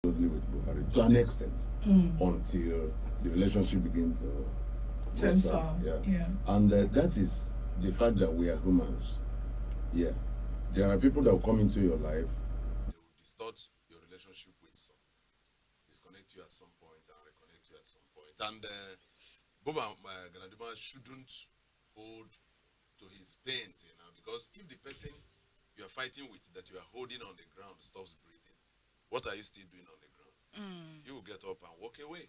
closely with Buhari to an extent until the relationship begins to Turns sour. sour. Yeah. Yeah. And that is the fact that we are humans. Yeah. There are people that will come into your life. They will distort your relationship with some, disconnect you at some point and reconnect you at some point. And Boba Galadima shouldn't hold to his pain, because if the person you are fighting with that you are holding on the ground stops breathing, what are you still doing on the ground? You will get up and walk away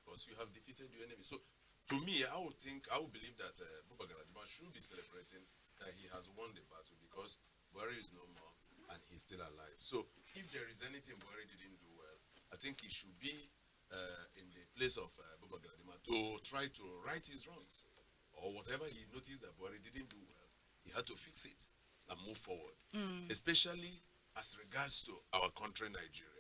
because you have defeated your enemy. So, to me, I would believe that Boba Galadima should be celebrating that he has won the battle because Buhari is no more and he's still alive. So, if there is anything Buhari didn't do well, I think he should be in the place of Boba Galadima to try to right his wrongs or whatever he noticed that Buhari didn't do well. He had to fix it and move forward, especially as regards to our country, Nigeria.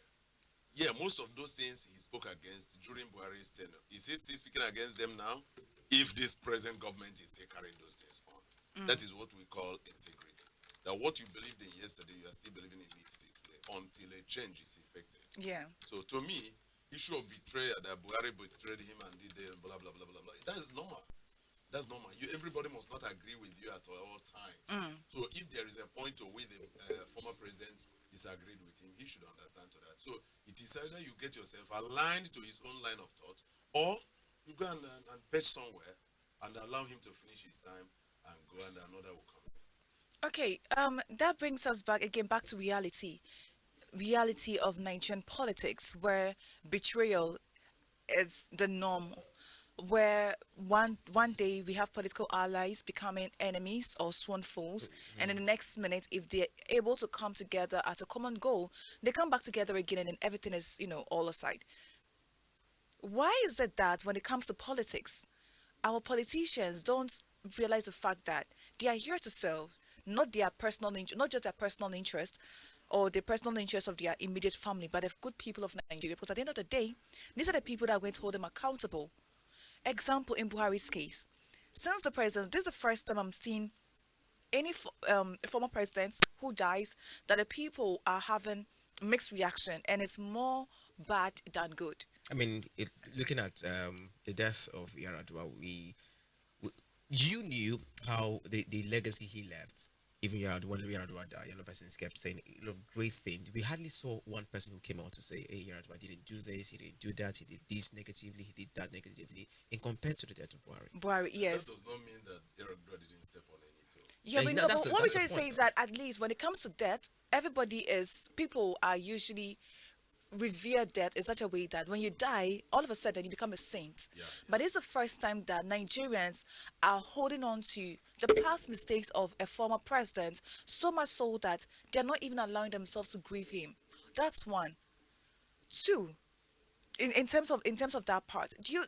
Yeah, most of those things he spoke against during Buhari's tenure. Is he still speaking against them now? If this present government is still carrying those things on, that is what we call integrity. That what you believed in yesterday, you are still believing in it still today until a change is effected. Yeah. So to me, issue of betrayal that Buhari betrayed him and did blah blah blah blah blah. That is normal. That's normal. Everybody must not agree with you at all times. So if there is a point to where the former president disagreed with him, he should understand to that. So it is either you get yourself aligned to his own line of thought, or you go and bet somewhere and allow him to finish his time and go, and another will come. Okay, that brings us back again back to reality of Nigerian politics, where betrayal is the norm, where one day we have political allies becoming enemies or sworn foes, and in the next minute, if they're able to come together at a common goal, they come back together again, and then everything is all aside. Why is it that when it comes to politics, our politicians don't realize the fact that they are here to serve, not their not just their personal interest or the personal interest of their immediate family, but the good people of Nigeria? Because at the end of the day, these are the people that are going to hold them accountable. Example in Buhari's case, since the president, this is the first time I'm seeing any former president who dies that the people are having mixed reaction, and it's more bad than good. I mean, looking at the death of Yaradua, we you knew how the legacy he left. Even Yaradua, when Yaradua died, a lot of persons kept saying a lot of great things. We hardly saw one person who came out to say, "Hey, Yaradua didn't do this, he didn't do that, he did this negatively, he did that negatively," in compared to the death of Buhari. Buhari, That yes. does not mean that Yaradua didn't step on any toe. Yeah, but, no, That's but what we're the trying to say point. is that at least when it comes to death, people are usually revere death in such a way that when you die, all of a sudden you become a saint. Yeah, But it's the first time that Nigerians are holding on to the past mistakes of a former president, so much so that they're not even allowing themselves to grieve him. That's one. Two, in terms of that part, do you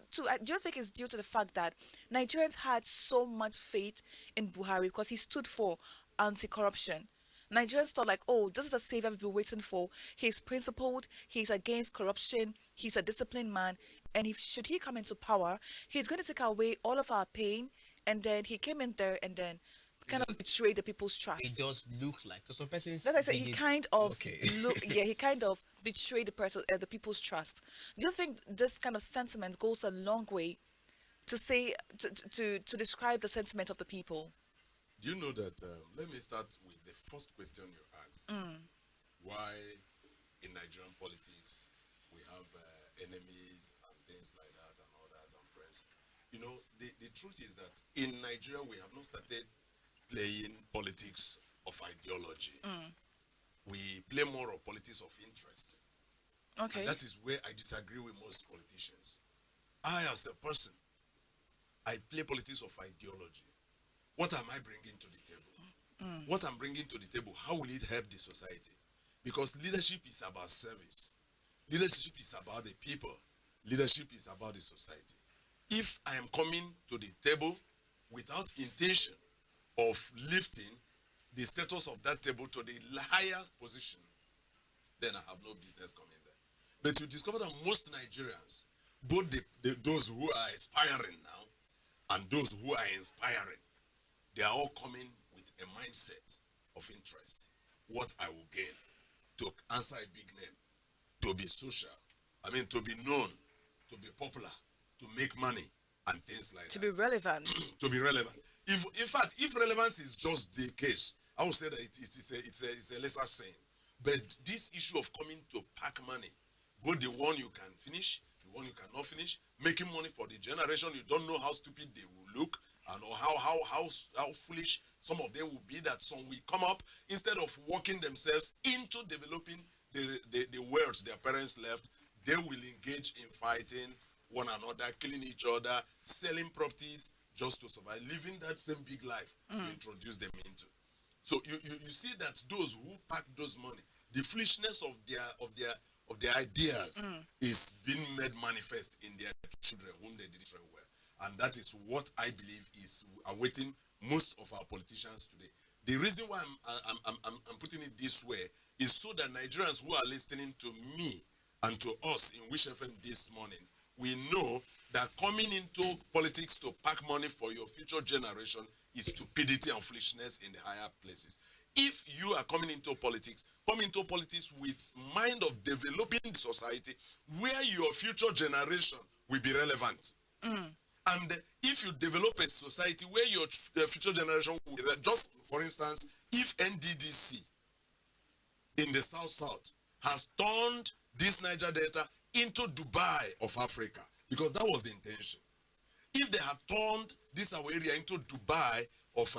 think it's due to the fact that Nigerians had so much faith in Buhari because he stood for anti-corruption? Nigerians thought like, oh, this is a savior we've been waiting for. He's principled, he's against corruption, he's a disciplined man, and if should he come into power, he's going to take away all of our pain. And then he came in there and then kind of betrayed the people's It trust. does look like so. Some persons That I said, he didn't. kind of Okay. look, yeah, he kind of betrayed the people's trust. Do you think this kind of sentiment goes a long way to say to describe the sentiment of the people? Do you know that? Let me start with the first question you asked. Why in Nigerian politics we have enemies and things like that and all that and friends? The truth is that in Nigeria we have not started playing politics of ideology. We play more of politics of interest. Okay. And that is where I disagree with most politicians. I, as a person, I play politics of ideology. What am I bringing to the table? What I'm bringing to the table, how will it help the society? Because leadership is about service. Leadership is about the people. Leadership is about the society. If I am coming to the table without intention of lifting the status of that table to the higher position, then I have no business coming there. But you discover that most Nigerians, both those who are aspiring now and those who are inspiring, they are all coming with a mindset of interest. What I will gain to answer a big name, to be social. I mean, to be known, to be popular, to make money, and things like To that. be relevant. To be relevant. If, in fact, if relevance is just the case, I would say that it's a lesser sin. But this issue of coming to pack money, both the one you can finish, the one you cannot finish, making money for the generation, you don't know how stupid they will look, and or how foolish some of them will be, that some will come up instead of working themselves into developing the wealth their parents left. They will engage in fighting one another, killing each other, selling properties just to survive, living that same big life you introduce them into. So you see that those who pack those money, the foolishness of their ideas is being made manifest in their children whom they didn't train well. And that is what I believe is awaiting most of our politicians today. The reason why I'm putting it this way is so that Nigerians who are listening to me and to us in Wish FM this morning, we know that coming into politics to pack money for your future generation is stupidity and foolishness in the higher places. If you are coming into politics, come into politics with mind of developing the society where your future generation will be relevant. And if you develop a society where your future generation will be, just for instance, if NDDC in the South has turned this Niger Delta into Dubai of Africa, because that was the intention. If they had turned this our area into Dubai of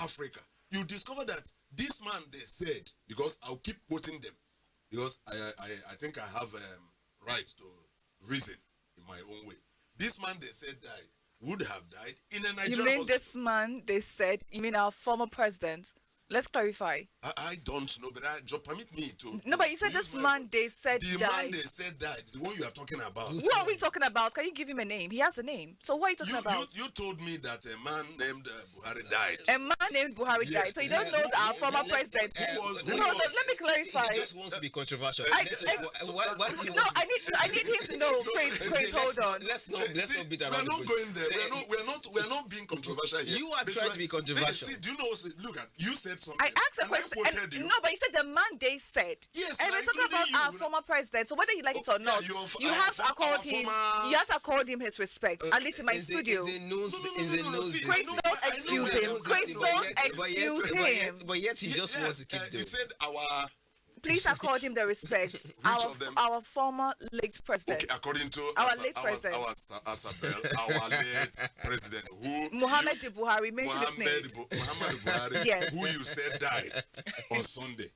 Africa, you discover that this man, they said, because I'll keep quoting them, because I think I have right to reason in my own way. This man, they said, would have died in a Nigerian You mean hospital. this man, they said, you mean our former president? Let's clarify. I don't know, but just permit me to. No, but you said use this my man, word. they said The man died. they said died, the one you are talking about. Who are we talking about? Can you give him a name? He has a name. So what are you talking about? You told me that a man named Buhari died. A man named Buhari died. Yes. So you don't know our former president. No, let me clarify. He just wants to be controversial. I- Why do you No, want to I need him to know. Praise, hold on. Let's not beat We're around the not bush. going there. We're not being controversial here. You are But trying to be controversial. See, do you know? Look at you said something. I asked a and question. I quoted you. No, but you said the man they said. Yes, And now we're talking about including our you. former president. So whether you like it or Yeah, not, you our have to accord our him. former- You have to accord him his respect. At least in my Is studio. a nose. No, Is a no, nose. see, this I Please know- thing. don't I know excuse that him. knows Please this, don't excuse him. But yet he just wants to keep You doing. said our. Please accord him the respect. of them? Our former late president. Okay, according to Our late president. our late president, who Muhammad Buhari, mention his name. Muhammad Buhari, Yes. who you said died on Sunday.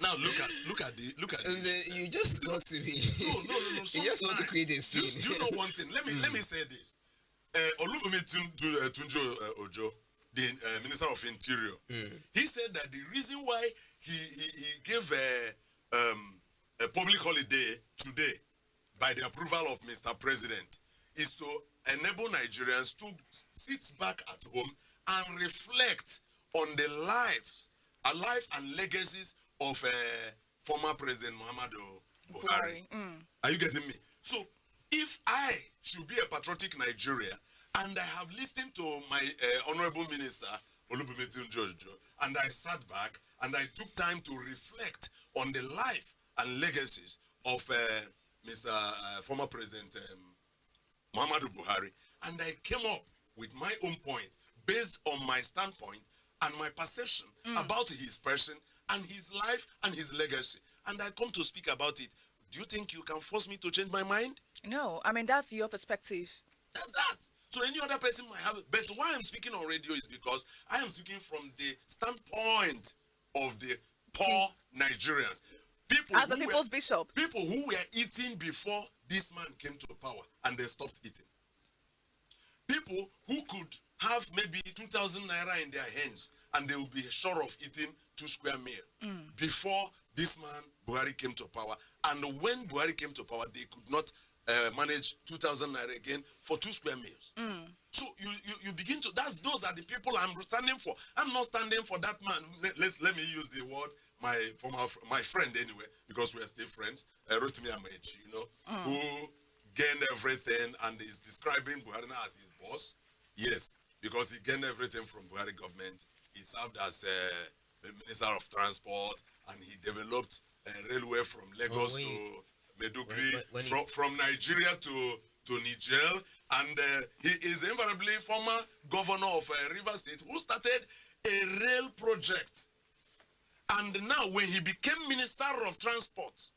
Now look at And this. you just want to be. No. You just want to sometimes- create a scene. Do you know one thing? Let me say this. Olubunmi Tunjo Ojo, the Minister of Interior, he said that the reason why he gave a public holiday today by the approval of Mr. President is to enable Nigerians to sit back at home and reflect on the life and legacies of former President Muhammadu Buhari. Are you getting me? So, if I should be a patriotic Nigeria and I have listened to my honorable minister, Olubunmi Tunjojo, and I sat back and I took time to reflect on the life and legacies of Mr. Former President Muhammadu Buhari, and I came up with my own point based on my standpoint and my perception about his person and his life and his legacy, and I come to speak about it. Do you think you can force me to change my mind? No, I mean that's your perspective. That's that. So any other person might have it. But why I'm speaking on radio is because I am speaking from the standpoint of the poor Nigerians. People As a who were- people's bishop. people who were eating before this man came to power and they stopped eating. People who could have maybe 2,000 naira in their hands and they will be sure of eating 2 square meal before this man Buhari came to power. And when Buhari came to power, they could not manage 2,000 naira again for 2 square meals. So you begin to, those are the people I'm standing for. I'm not standing for that man. Let me use the word, my friend anyway, because we're still friends, Rotimi Amaechi, who gained everything and is describing Buhari now as his boss. Yes, because he gained everything from Buhari government. He served as a minister of transport and he developed railway from Lagos when to he- Maiduguri, when he- from Nigeria to Niger, and he is invariably former governor of Rivers State who started a rail project. And now when he became Minister of Transport,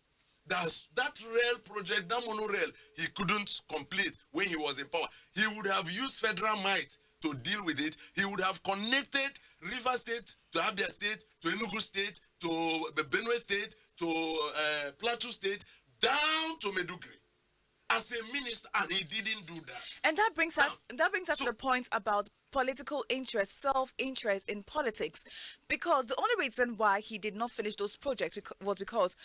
that rail project, that monorail, he couldn't complete when he was in power. He would have used federal might to deal with it. He would have connected River State to Abia State, to Enugu State, to Benue State, to Plateau State, down to Maiduguri as a minister, and he didn't do that. And that brings us to so- the point about political interest, self-interest in politics, because the only reason why he did not finish those projects was because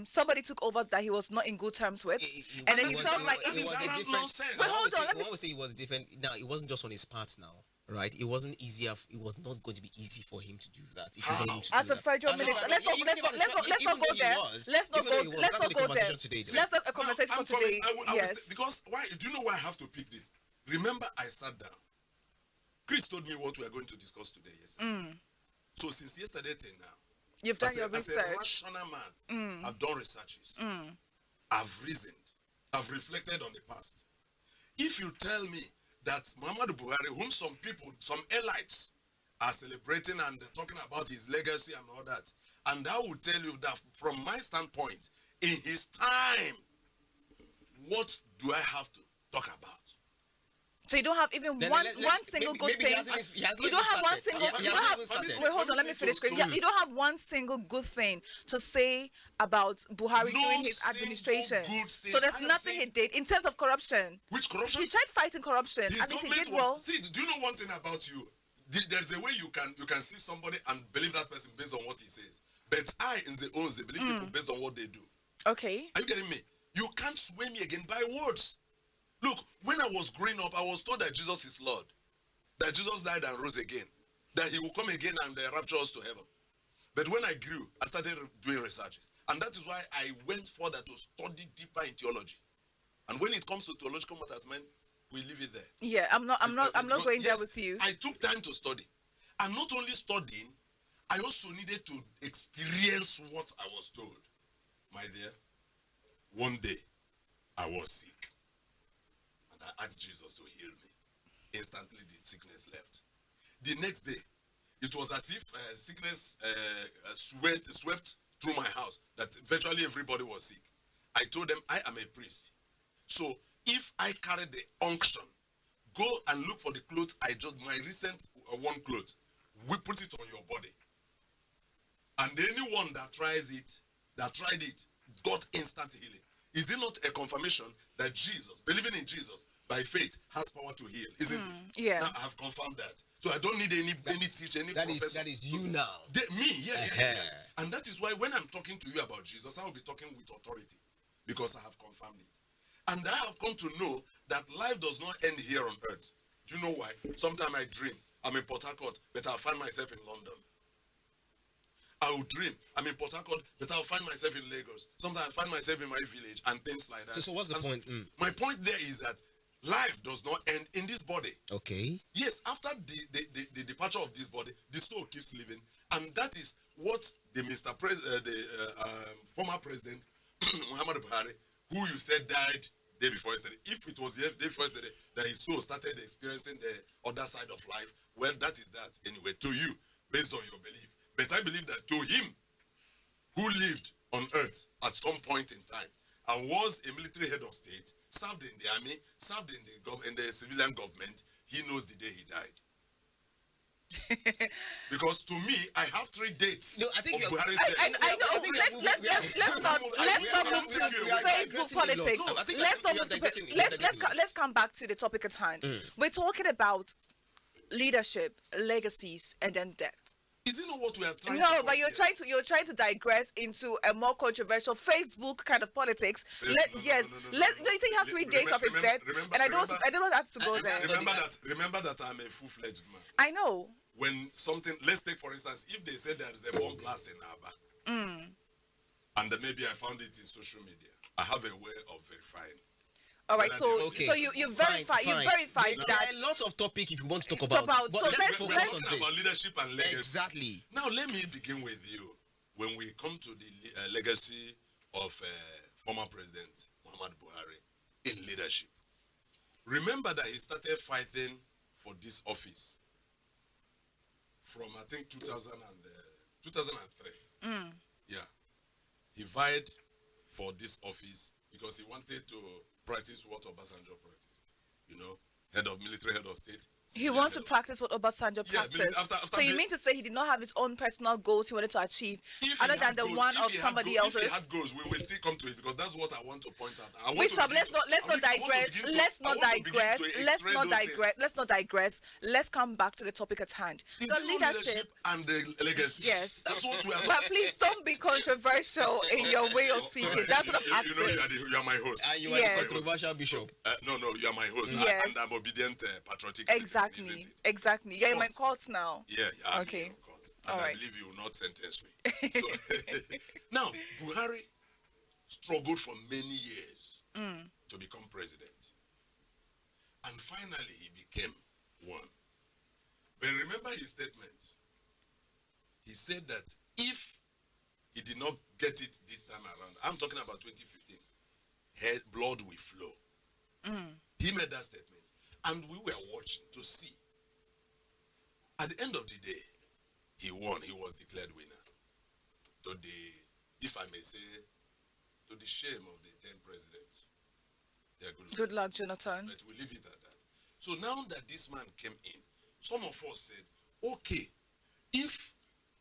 somebody took over that he was not in good terms with, and then he felt like that is around nonsense. Wait, hold on, let me- One would say it was different. Now, it wasn't just on his part now, right? It wasn't easier. It was not going to be easy for him to do that. If you How? want him to as do a that. federal As a minister, federal- let's not even go though he there. was- Let's not even go though he was- there. Let's not even though he go. was, Let's that's not the go there. conversation today, though. Let's have a Now, conversation I'm for coming. today. I will Yes. because why? Do you know why I have to pick this? Remember, I sat down. Chris told me what we are going to discuss today. Yes. So since yesterday till now, You've done as your a research. rational man, I've done researches. I've reasoned. I've reflected on the past. If you tell me that Muhammadu Buhari, whom some people, some elites, are celebrating and talking about his legacy and all that, and I will tell you that from my standpoint, in his time, what do I have to talk about? So you don't have even Then one let- single maybe- good maybe thing. he hasn't You don't have one single. He You don't hasn't have. even started. Wait, hold on. Let me finish. You don't have one single good thing to say about Buhari No during his single administration. good thing. So there's I am nothing he saying- did in terms of corruption. Which corruption? He tried fighting corruption. His I mean, he government did was. well. See, do you know one thing about you? There's a way you can see somebody and believe that person based on what he says. But I, in the own, they believe people based on what they do. Okay. Are you getting me? You can't sway me again by words. Look, when I was growing up, I was told that Jesus is Lord, that Jesus died and rose again, that he will come again and rapture us to heaven. But when I grew, I started doing researches. And that is why I went further to study deeper in theology. And when it comes to theological matters, man, we leave it there. Yeah, I'm not Because, going there yes, with you. I took time to study. And not only studying, I also needed to experience what I was told. My dear, one day I was sick. And I asked Jesus to heal me. Instantly the sickness left. The next day, it was as if sickness swept through my house, that virtually everybody was sick. I told them, I am a priest. So if I carry the unction, go and look for the clothes my recent one cloth, we put it on your body. And anyone that tried it, got instant healing. Is it not a confirmation that Jesus, believing in Jesus by faith, has power to heal, isn't it? Yeah. Now I have confirmed that. So I don't need any teacher, any professor. That is you now. Yeah. And that is why when I'm talking to you about Jesus, I will be talking with authority, because I have confirmed it. And I have come to know that life does not end here on earth. Do you know why? Sometimes I dream I'm in Port Harcourt, but I'll find myself in London. I will dream I'm in Port Harcourt, but I'll find myself in Lagos. Sometimes I find myself in my village and things like that. So what's the point? My point there is that life does not end in this body. Okay. Yes, after the departure of this body, the soul keeps living, and that is what the former president Muhammadu Buhari, who you said died day before yesterday. If it was day before yesterday that his soul started experiencing the other side of life, well, that is that anyway to you, based on your belief. But I believe that to him, who lived on earth at some point in time and was a military head of state, served in the army, served in the civilian government, he knows the day he died. Because to me, I have 3 dates No, I think of you're- Buhari's death. I know. Let's not move to Facebook politics. No, I think Let's not you're move to digressing. let's come back to the topic at hand. We're talking about leadership, legacies, and then death. Is it not what we are trying to No, point but you're here? trying to digress into a more controversial Facebook kind of politics. No, You think you have 3 days of his death, and I don't have to go there. Remember that I'm a full-fledged man. I know. When something, let's take for instance, if they say there is a bomb blast in Aba, and then maybe I found it in social media, I have a way of verifying. All right, But so okay. so you verified Fine. verified There that. are lots of topics if you want to talk Talk about. about- But so let's let's- We're focus talking on about this. leadership and legacy. Exactly. Now let me begin with you. when we come to the legacy of former President Muhammad Buhari in leadership, remember that he started fighting for this office from, I think, 2003. Yeah. He vied for this office because he wanted to practice what Obasanjo practiced. You know, military head of state. He wants to practice what Obasanjo practiced. After So you mean to say he did not have his own personal goals he wanted to achieve, other than the one of somebody else's? If he had goals, we will still come to it, because that's what I want to point out. Bishop, let's not digress. Let's not digress. Let's come back to the topic at hand. The leadership and the legacy. Yes, that's what we are. But please don't be controversial in your way of speaking. That's what I'm asking. You are my host. And you are the controversial bishop. No, you are my host. Yes. And I'm obedient, patriotic. Exactly. You're in my court now. Yeah, I'm okay. in your court. And all I right. believe you will not sentence me. So, now, Buhari struggled for many years to become president. And finally, he became one. But remember his statement. He said that if he did not get it this time around, I'm talking about 2015, blood will flow. He made that statement. And we were watching to see. At the end of the day, he won. He was declared winner. To the, if I may say, to the shame of the then president. Yeah, good luck, Jonathan. But we leave it at that. So now that this man came in, some of us said, okay, if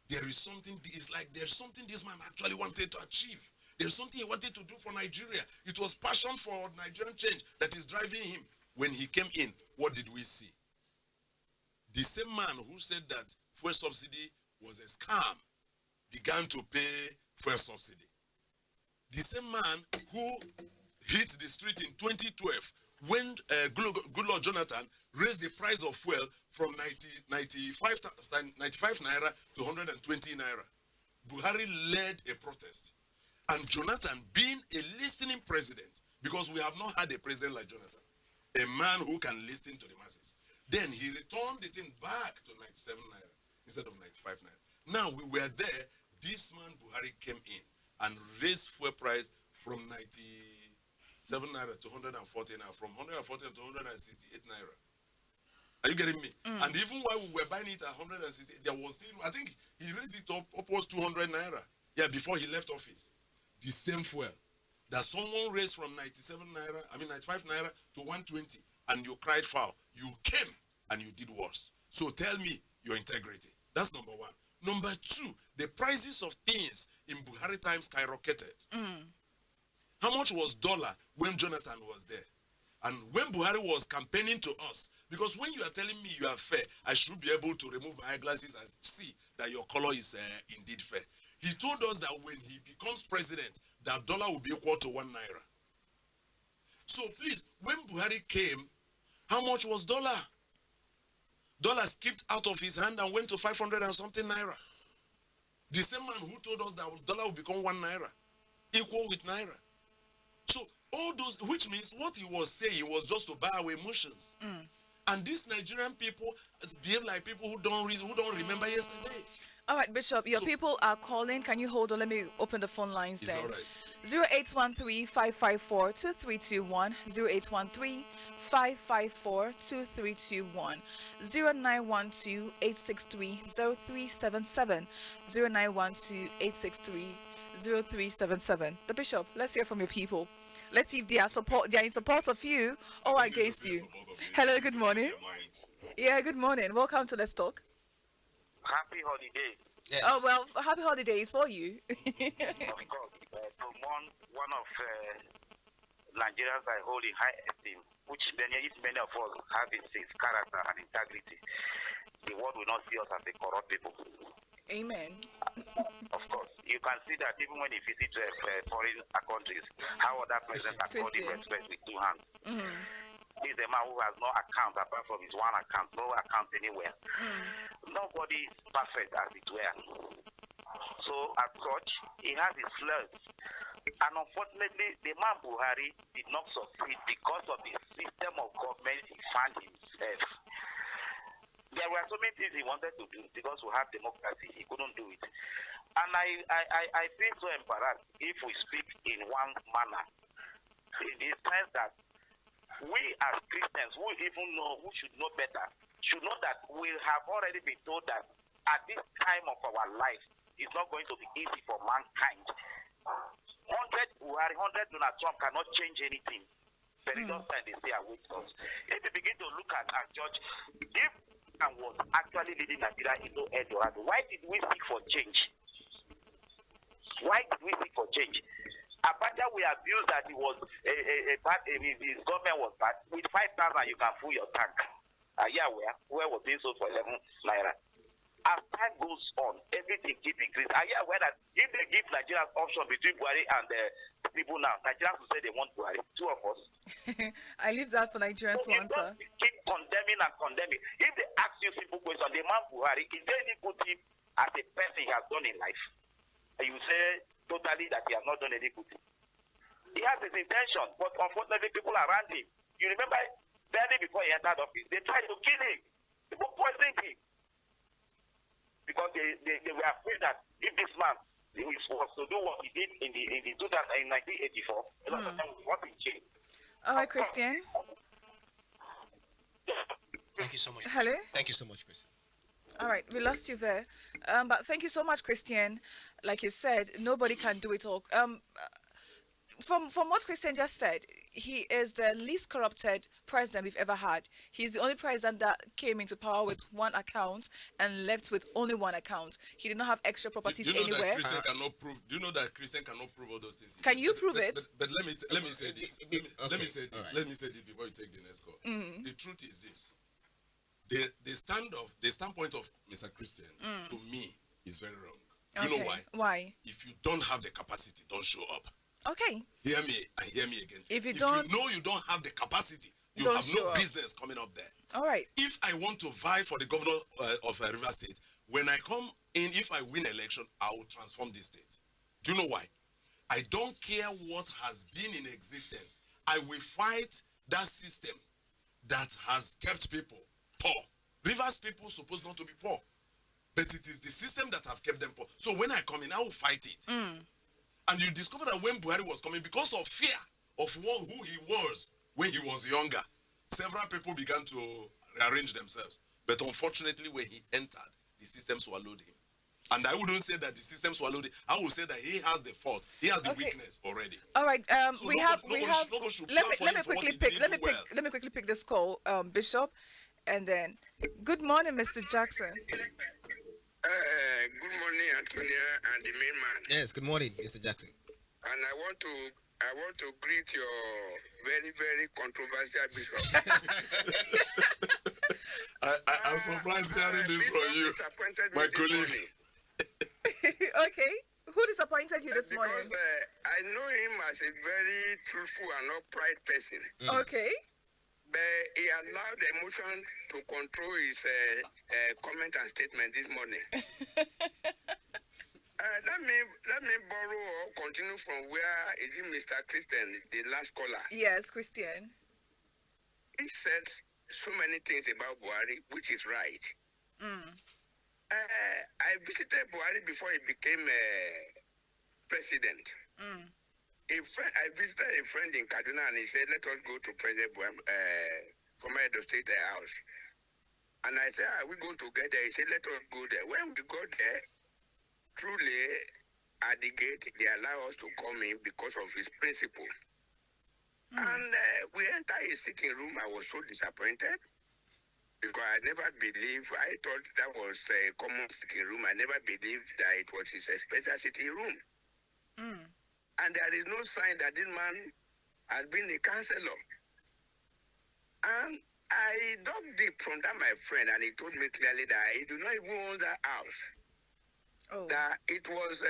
there is something, it's like there's something this man actually wanted to achieve. There's something he wanted to do for Nigeria. It was passion for Nigerian change that is driving him. When he came in, what did we see? The same man who said that fuel subsidy was a scam began to pay fuel subsidy. The same man who hit the street in 2012 when Goodluck Jonathan raised the price of fuel from 95 naira to 120 naira. Buhari led a protest. And Jonathan, being a listening president, because we have not had a president like Jonathan, a man who can listen to the masses. Then he returned the thing back to 97 naira instead of 95 naira. Now we were there. This man Buhari came in and raised fuel price from 97 naira to 140 naira, from 140 to 168 naira. Are you getting me? And even while we were buying it at 168, there was still, I think he raised it up upwards 200 naira. Yeah, before he left office. The same fuel that someone raised from 95 naira to 120, and you cried foul. You came and you did worse. So tell me your integrity. That's number one. Number two, the prices of things in Buhari time skyrocketed. How much was dollar when Jonathan was there? And when Buhari was campaigning to us, because when you are telling me you are fair, I should be able to remove my eyeglasses and see that your color is indeed fair. He told us that when he becomes president, that dollar will be equal to 1 naira. So please, when Buhari came, how much was dollar? Dollar skipped out of his hand and went to 500 and something naira. The same man who told us that dollar will become 1 naira, equal with naira. So all those, which means what he was saying was just to buy our emotions. And these Nigerian people behave like people who don't remember yesterday. All right, Bishop, your people are calling. Can you hold on? Let me open the phone lines It's then. all right. 0813-554-2321, 0813-554-2321, 0912-863-0377, 0912-863-0377. The Bishop, let's hear from your people. Let's see if they are in support of you or against you. Hello, good morning. Yeah, good morning. Welcome to Let's Talk. Happy holiday. Yes. Oh, well, happy holidays for you. Of course, to one of Nigerians I hold in high esteem, which many of us have in his character and integrity. The world will not see us as a corrupt people. Amen. Of course, you can see that even when he visits foreign countries, how other presidents are called in respect with 2 hands. He's a man who has no account apart from his one account, no account anywhere. Nobody is perfect, as it were. So, as such, he has his flaws. And unfortunately, the man Buhari did not succeed because of the system of government he found himself. There were so many things he wanted to do because we have democracy. He couldn't do it. And I feel so embarrassed if we speak in one manner, in the sense that we as Christians, who even know, who should know better, should know that we have already been told that at this time of our life, it's not going to be easy for mankind. 100 Buhari, 100 Donald Trump cannot change anything. But it doesn't they say await us. If you begin to look at and judge, if and was actually leading Nigeria into Eldorado, why did we seek for change? Why did we seek for change? Abacha, we abused that he was his government was bad. With 5,000, you can fill your tank. Yeah, where was being sold for 11 naira. As time goes on, everything keeps increasing. Are you aware that if they give Nigerians option between Buhari and people now, Nigerians will say they want Buhari, two of us. I leave that for Nigerians to answer. Keep condemning and condemning. If they ask you simple question, the man Buhari, is there any good thing as a person he has done in life? And you say totally that he has not done any good thing. He has his intention, but unfortunately people around him. You remember, barely before he entered office, they tried to kill him. People poisoned him. Because they were afraid that if this man was to do what he did in 1984, a lot of them would want to change. All right, Christian. Thank you so much. Hello? Christian. Thank you so much, Christian. All right, we lost you there. But thank you so much, Christian. Like you said, nobody can do it all. From what Christian just said, he is the least corrupted president we've ever had. He's the only president that came into power with one account and left with only one account. He did not have extra properties anywhere. That Christian cannot prove? Do you know that Christian cannot prove all those things? Can you prove it? But let me say this. Let me say this. Right. Let me say this before you take the next call. The truth is this: the standpoint of Mr. Christian to me is very wrong. You know why? Why? If you don't have the capacity, don't show up. Okay. Hear me and hear me again. If you know you don't have the capacity, you don't have no business coming up there. All right. If I want to vie for the governor of River State, when I come in, if I win election, I will transform this state. Do you know why? I don't care what has been in existence. I will fight that system that has kept people poor. Rivers people supposed not to be poor, but it is the system that have kept them poor. So when I come in, I will fight it. And you discover that when Buhari was coming, because of fear of who he was when he was younger, several people began to rearrange themselves. But unfortunately, when he entered, the system swallowed him. And I wouldn't say that the system swallowed him. I would say that he has the fault. He has the weakness already. All right. So Let me quickly pick this call, Bishop, and then good morning, Mr. Jackson. Good morning, Antonia and the main man. Yes, good morning, Mr. Jackson. And I want to greet your very, very controversial bishop. I'm surprised hearing this from you, my colleague. Okay. Who disappointed you this morning? Because I know him as a very truthful and upright person. Okay. But he allowed emotion to control his comment and statement this morning. Let me borrow or continue from where is it Mr. Christian, the last caller. Yes, Christian. He said so many things about Buhari, which is right. I visited Buhari before he became president. I visited a friend in Kaduna and he said, let us go to President Buhari, former Edo State House. And I said, are we going to get there? He said, let us go there. When we got there, truly, at the gate, they allow us to come in because of his principle. And we entered his sitting room. I was so disappointed because I never believed, I thought that was a common sitting room. I never believed that it was his special sitting room. And there is no sign that this man has been a counselor. And I dug deep from that, my friend, and he told me clearly that he do not even own that house. That it was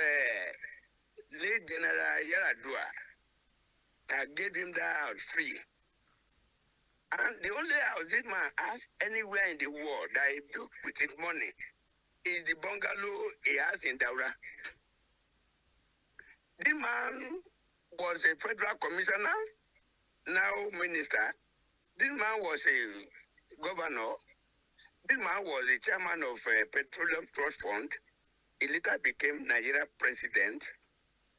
late General Yaradua that gave him that house free. And the only house this man has anywhere in the world that he built with his money is the bungalow he has in Daura. This man was a federal commissioner, now minister. This man was a governor. This man was the chairman of Petroleum Trust Fund. He later became Nigeria president.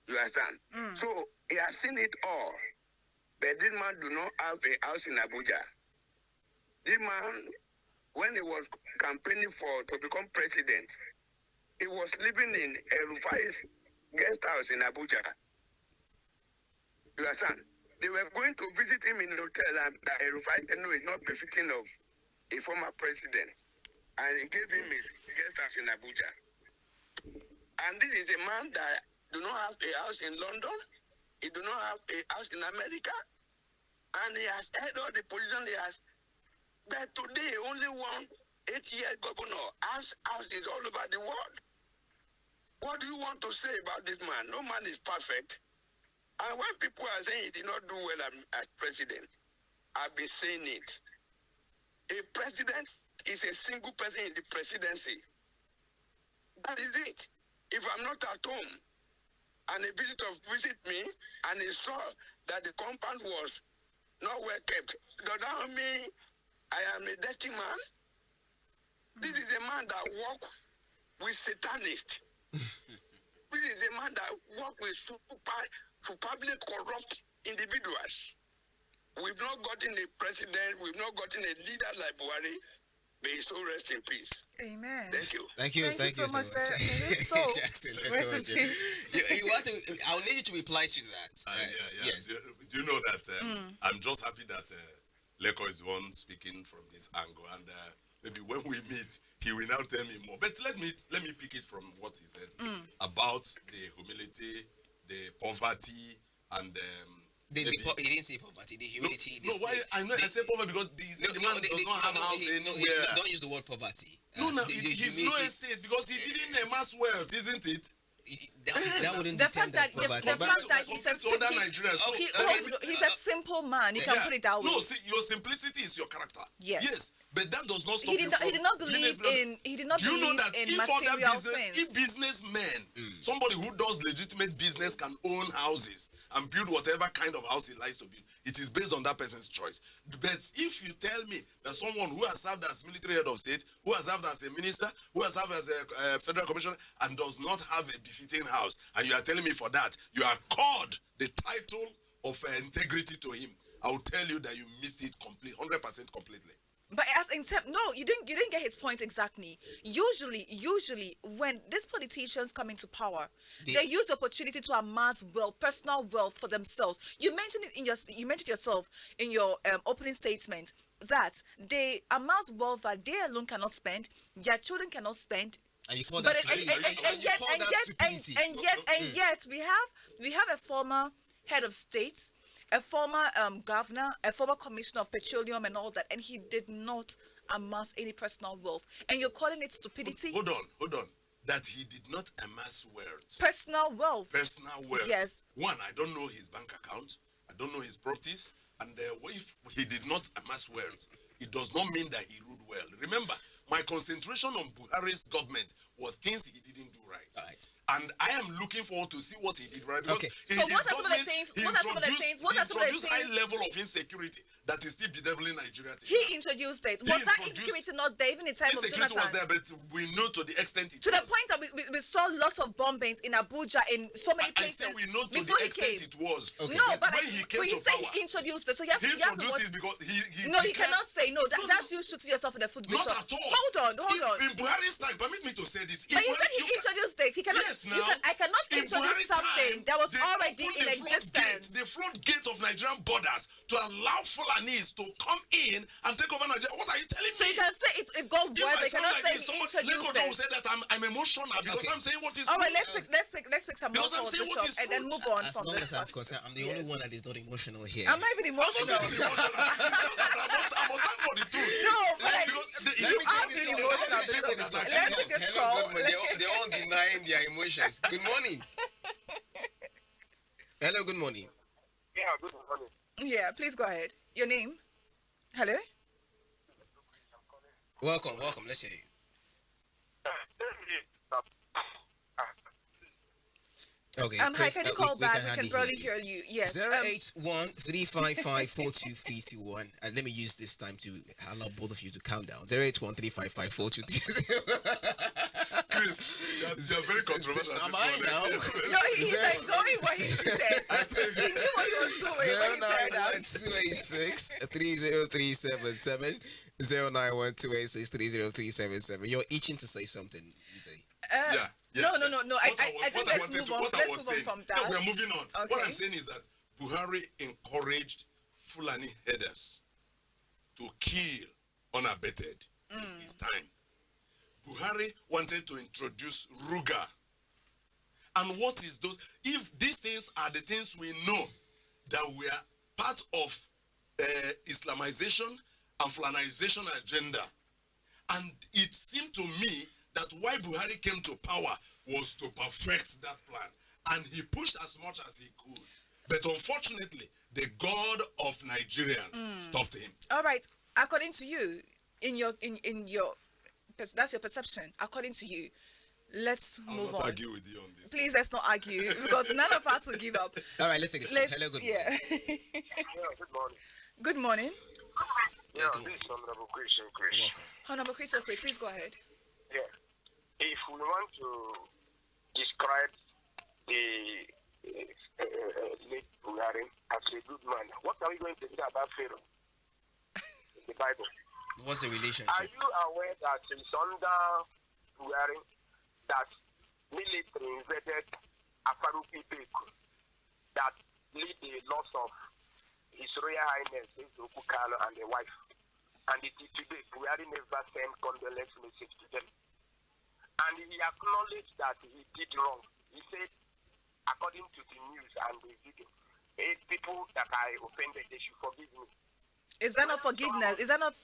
You understand? So he has seen it all. But this man do not have a house in Abuja. This man, when he was campaigning to become president, he was living in Rufai's guest house in Abuja. You understand? They were going to visit him in a hotel, and Rufai said, no, it's not befitting of a former president. And he gave him his guest house in Abuja. And this is a man that do not have a house in London. He do not have a house in America. And he has held all the position he has. But today, only one 8-year governor has houses all over the world. What do you want to say about this man? No man is perfect. And when people are saying he did not do well as president, I've been saying it. A president is a single person in the presidency. That is it. If I'm not at home and a visitor visit me and he saw that the compound was not well kept, does that mean I am a dirty man? This is a man that works with Satanists. This is a man that works with superbly corrupt individuals. We've not gotten a president, we've not gotten a leader like Buhari. May his soul rest in peace. Amen. Thank you. Thank you so much, sir. Jackson. I'll need you to reply to that. Yes. Do you know that I'm just happy that Leko is the one speaking from this angle, and maybe when we meet, he will now tell me more. But let me pick it from what he said about the humility, the poverty, and he didn't say poverty. The humility. No, why? I know I say poverty because the man does not have a house anywhere. Don't use the word poverty. He's no estate because he didn't amass wealth, isn't it? That wouldn't determine that poverty. The fact that he's a simple man, you can put it that way. No, see, your simplicity is your character. Yes. But that does not stop He did not believe in material things. If businessmen, somebody who does legitimate business can own houses and build whatever kind of house he likes to build, it is based on that person's choice. But if you tell me that someone who has served as military head of state, who has served as a minister, who has served as a federal commissioner, and does not have a befitting house, and you are telling me for that, you accord the title of integrity to him, I will tell you that you missed it 100% completely. But you didn't get his point exactly. Usually, when these politicians come into power, they use the opportunity to amass wealth, personal wealth for themselves. You mentioned it you mentioned yourself in your opening statement that they amass wealth that they alone cannot spend, their children cannot spend. And you call that stupidity? And yet we have a former head of state, a former governor, a former commissioner of petroleum and all that, and he did not amass any personal wealth. And you're calling it stupidity? Hold on. That he did not amass wealth. Personal wealth. Personal wealth. Yes. One, I don't know his bank account. I don't know his properties. And if he did not amass wealth, it does not mean that he ruled well. Remember, my concentration on Buhari's government was things he didn't do right. And I am looking forward to see what he did right. Because so what are some of the things? What are some of the things? High level of insecurity that is still bedeviling Nigeria today. He introduced it. Was that insecurity not there even in time of Jonathan? Insecurity was there, but we know to the extent it was. To the point that we saw lots of bombings in Abuja in so many places. I say we know to the extent it was. Okay. No, but when he came to power, he introduced it. So you have he introduced it because he No, you cannot say no. That's you shooting yourself in the foot. Not at all. Hold on. In Buhari's time, permit me to say this. But you said he introduced it. He cannot. Yes, now. I cannot introduce something that was already in existence. The front gate of Nigerian borders to allow Fulanis to come in and take over Nigeria. What are you telling me? So you can say it goes well, but you cannot say he introduced it. Will say that I'm emotional because I'm saying what is all right, let's pick some more calls, and then move on. As long as I'm concerned, I'm the only one that is not emotional here. I'm not even emotional. I must stand for the truth. No, but you are being emotional. Let's take this call. They're all denying their emotions. Good morning. Hello, good morning. Yeah, good morning. Yeah, please go ahead. Your name? Hello? Welcome. Let's hear you. Okay, Hi, Chris, can you we, call we can back? We hardly can hear barely you. hear you. Yes. 081-355-42321. And let me use this time to allow both of you to count down. 081-355-42321. Chris, they're very controversial. Am this I morning. now? No, he's enjoying what he said. I think He knew what he was doing when he said that. 091-286-3037. You're itching to say something, Lindsay. yeah. No. I think let's wanted move to- on. what I Let's was move on saying- from No, that. we're moving on. What Okay. I'm saying is that Buhari encouraged Fulani headers to kill unabated in his time. Buhari wanted to introduce Ruga. And what is those? If these things are the things we know that we are part of Islamization and Fulanization agenda, and it seemed to me that why Buhari came to power was to perfect that plan, and he pushed as much as he could. But unfortunately, the God of Nigerians stopped him. All right. According to you, in your that's your perception. According to you, let's I'll move not on. argue with you on this. Please, let's not argue because none of us will give up. All right, let's take this. Let's, Hello, good morning. yeah. Yeah, good morning. Good morning, Yeah, good this is Honorable Chris. Welcome. Honorable Crystal Chris. Please go ahead. Yeah. If we want to describe the late Buhari as a good man, what are we going to say about Pharaoh in the Bible? What's the Are relationship? you aware that it's under Buhari that military invaded Afarupi people that lead the loss of His Royal Highness Ezeoku Kano and the wife? And it is today Buhari never sent condolence message to them. And he acknowledged that he did wrong. He said, according to the news and the video, 8 people that I offended, they should forgive me. Is that not forgiveness? Is that not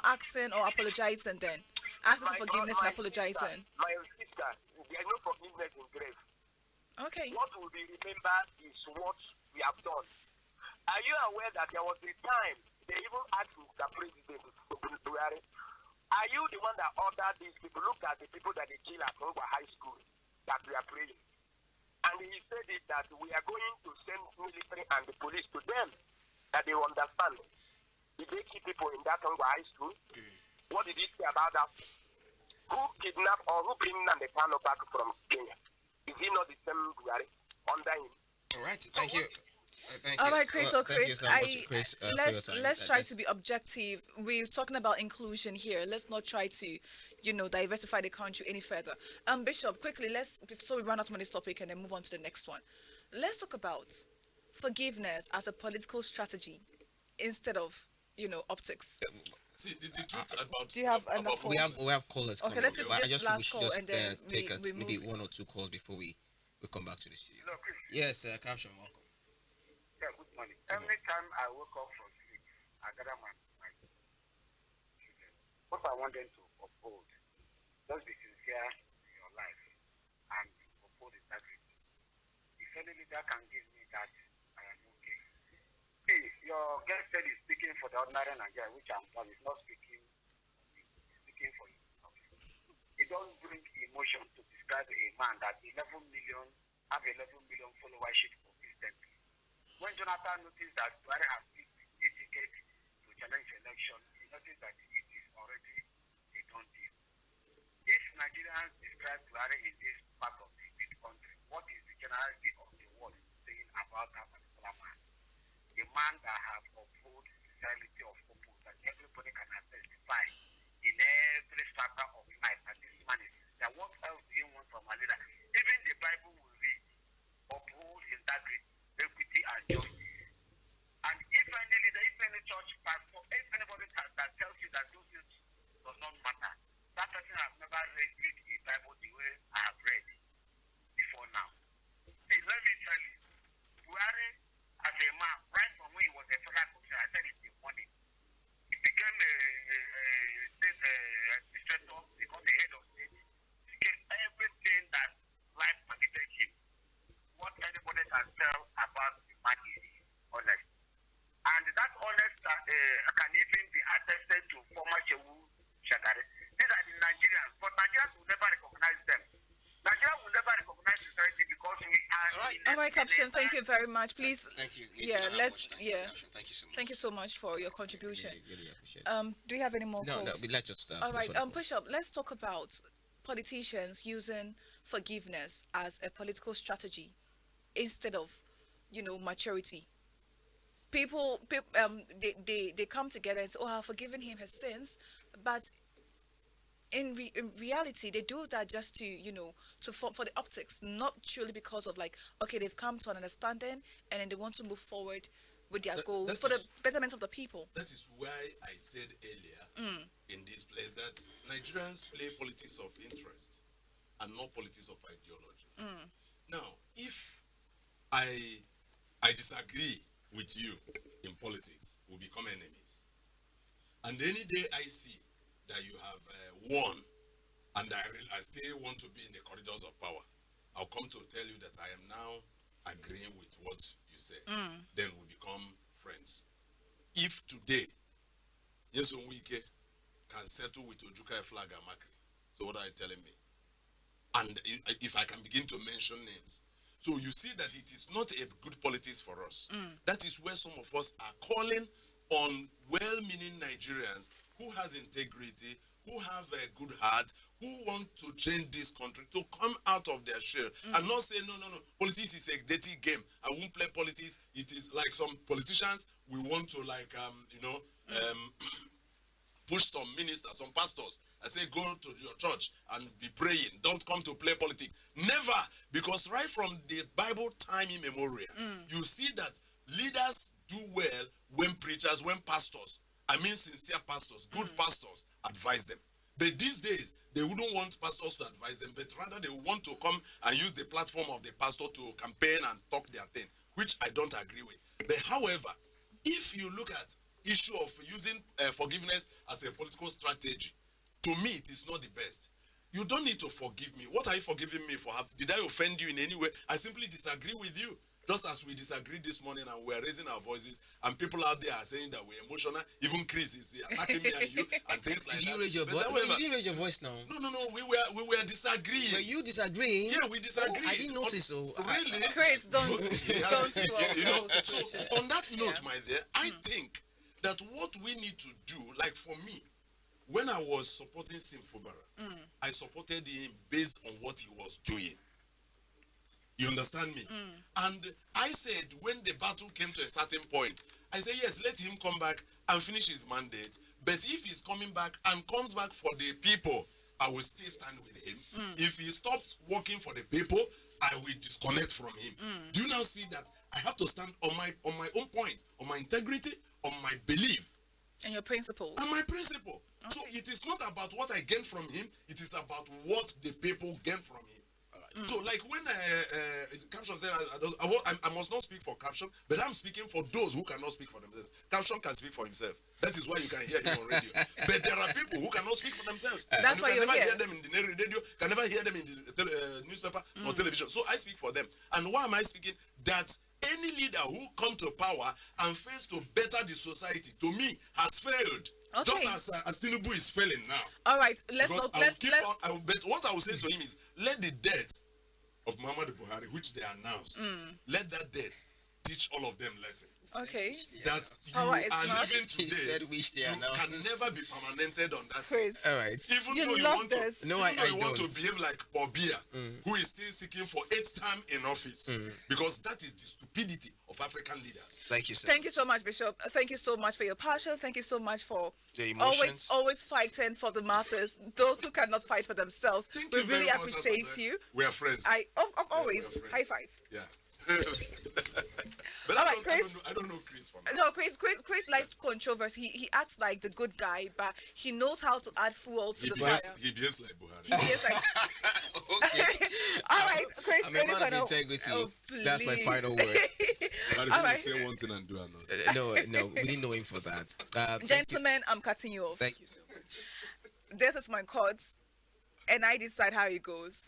asking or apologizing then? Asking for forgiveness and apologizing. My sister, there is no forgiveness in grave. Okay. What will be remembered is what we have done. Are you aware that there was a time they even asked Mr. President Buhari, are you the one that ordered these people? Look at the people that they kill at Ngwa High School that we are praying. And he said it that we are going to send military and the police to them that they understand. Did they kill people in that Ngwa High School? What did he say about that? Who kidnapped or who bring Nandekano back from Kenya? Is he not the same Buhari under him? All right, thank you. Thank All you. right, Chris. Well, So, thank you Chris, so much, Chris, for your time. let's try to be objective. We're talking about inclusion here. Let's not try to, diversify the country any further. Bishop, quickly, so we run out on this topic and then move on to the next one. Let's talk about forgiveness as a political strategy instead of, optics. See, the truth about... Do you have about enough? We have callers Okay, coming. let's But take I this just think we last should call just and then take we maybe move. 1 or 2 calls before we come back to the studio. No, Chris. Yes, Caption, welcome. Yeah, good morning. Every time I wake up from sleep, I gather my children. What I want them to uphold, just be sincere in your life and uphold integrity. If any leader can give me that, I am okay. See, your guest said he's speaking for the ordinary Nigerian, which I'm done. He's not speaking for me. He's speaking for you. It doesn't bring emotion to describe a man that 11 million followership consistently. When Jonathan noticed that Buhari has picked a ticket to challenge the election, he noticed that it is already a done deal. If Nigerians describe Buhari in this part of the country, what is the generality of the world saying about that particular man? A man that has upheld sincerity of purpose that everybody can testify in every strata of life that this man is sincere. What else do you want from a leader? Even the Bible will read, uphold integrity, equity, and justice. And if any leader, if any church pastor, if anybody that tells you that those things does not matter, that person has never read a Bible the way I have read before now. See, let me tell you, Buhari as a man, right from when he was a federal commissioner, I said it in the morning, Caption, thank you very much. Please, Thank you. We yeah, don't have let's, much time for yeah. reaction. Thank you so much. Thank you so much for your contribution. Really appreciate it. Do you have any more No, calls? let's just All put right, this on the call. push up. Let's talk about politicians using forgiveness as a political strategy instead of, maturity. They come together and say, "Oh, I've forgiven him his sins," but in reality, they do that just to, for the optics, not truly because of like, okay, they've come to an understanding and then they want to move forward with their goals that for the is- betterment of the people. That is why I said earlier in this place that Nigerians play politics of interest and not politics of ideology. Now, if I disagree with you in politics, we become enemies. And any day I see that you have won and I still want to be in the corridors of power, I'll come to tell you that I am now agreeing with what you say. Then we become friends. If today, Yeso Wike can settle with Ojuka Flag and Makri, so what are you telling me? And if I can begin to mention names. So you see that it is not a good politics for us. That is where some of us are calling on well-meaning Nigerians who has integrity, who have a good heart, who want to change this country to come out of their shell and not say, no, politics is a dirty game. I won't play politics. It is like some politicians, we want to push some ministers, some pastors, and say, go to your church and be praying. Don't come to play politics. Never. Because right from the Bible time immemorial, you see that leaders do well when preachers, when pastors, sincere pastors, good pastors, advise them. But these days, they wouldn't want pastors to advise them, but rather they want to come and use the platform of the pastor to campaign and talk their thing, which I don't agree with. But however, if you look at issue of using forgiveness as a political strategy, to me, it is not the best. You don't need to forgive me. What are you forgiving me for? Did I offend you in any way? I simply disagree with you. Just as we disagreed this morning and we're raising our voices, and people out there are saying that we're emotional, even Chris is attacking me and you, and things like Did you that. raise your But voice? however, You didn't raise your voice now. no, we were disagreeing. Were you disagreeing? Yeah, we disagreed. I didn't notice so. Really? Chris, don't You know, so on that note, Yeah. my dear, I think that what we need to do, like for me, when I was supporting Sim Fubara, I supported him based on what he was doing. You understand me? And I said, when the battle came to a certain point, I said, yes, let him come back and finish his mandate. But if he's coming back and comes back for the people, I will still stand with him. If he stops working for the people, I will disconnect from him. Do you now see that I have to stand on my own point, on my integrity, on my belief, And your principles. and my principle? So it is not about what I gain from him, it is about what the people gain from him. So like when Caption said, I must not speak for Caption, but I'm speaking for those who cannot speak for themselves. Caption can speak for himself. That is why you can hear him on radio. But there are people who cannot speak for themselves. That's And why you you're can never here. hear them in the radio, can never hear them in the newspaper or television. So I speak for them. And why am I speaking? That any leader who come to power and fails to better the society, to me, has failed. Okay. Just as Tinubu is failing now. All right, let's Because not I will let's keep let's on, but what I will say to him is, let the death of Muhammad Buhari, which they announced, let that death teach all of them lessons. okay. That you All right, it's are not- living He today, said which they you announced. can never be permanented on that seat. Chris. All right. Even You though you love want to, this. No, even though I you want to don't. behave like Paul Biya, who is still seeking for 8th term in office, because that is the stupidity of African leaders. Thank you, sir. Thank you so much, Bishop. Thank you so much for your passion. Thank you so much for Your emotions. always fighting for the masses, those who cannot fight for themselves. Thank We you very really much, appreciate Asada. you. We are friends. Of always. we are High friends. five. Yeah. But All I, right, don't, I, Chris. don't know, I don't know Chris from now. No, Chris likes controversy. He acts like the good guy, but he knows how to add fuel to He the behaves, fire. he behaves like Buhari. Yes, Okay. All right, Chris. I'm a any man of final- integrity. Oh, That's my please. final word. Buhari All will right. say one thing and do another. No, we didn't know him for that. Thank you. Gentlemen, I'm cutting you off. Thank you so much. This is my court, and I decide how it goes.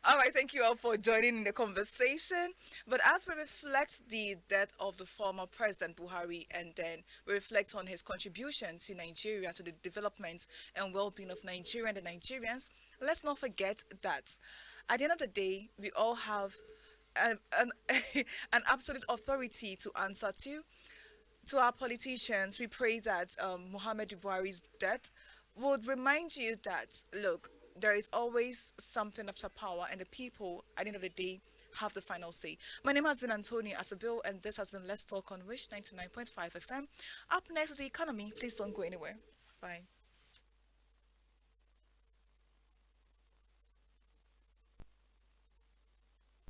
All right, thank you all for joining in the conversation. But as we reflect the death of the former President Buhari, and then we reflect on his contribution to Nigeria, to the development and well-being of Nigeria and the Nigerians, let's not forget that at the end of the day, we all have an an absolute authority to answer to our politicians. We pray that Muhammad Buhari's death would remind you that, look, there is always something after power, and the people, at the end of the day, have the final say. My name has been Antonia Asabil, and this has been Let's Talk on Wish 99.5 FM. Up next is the economy. Please don't go anywhere. Bye.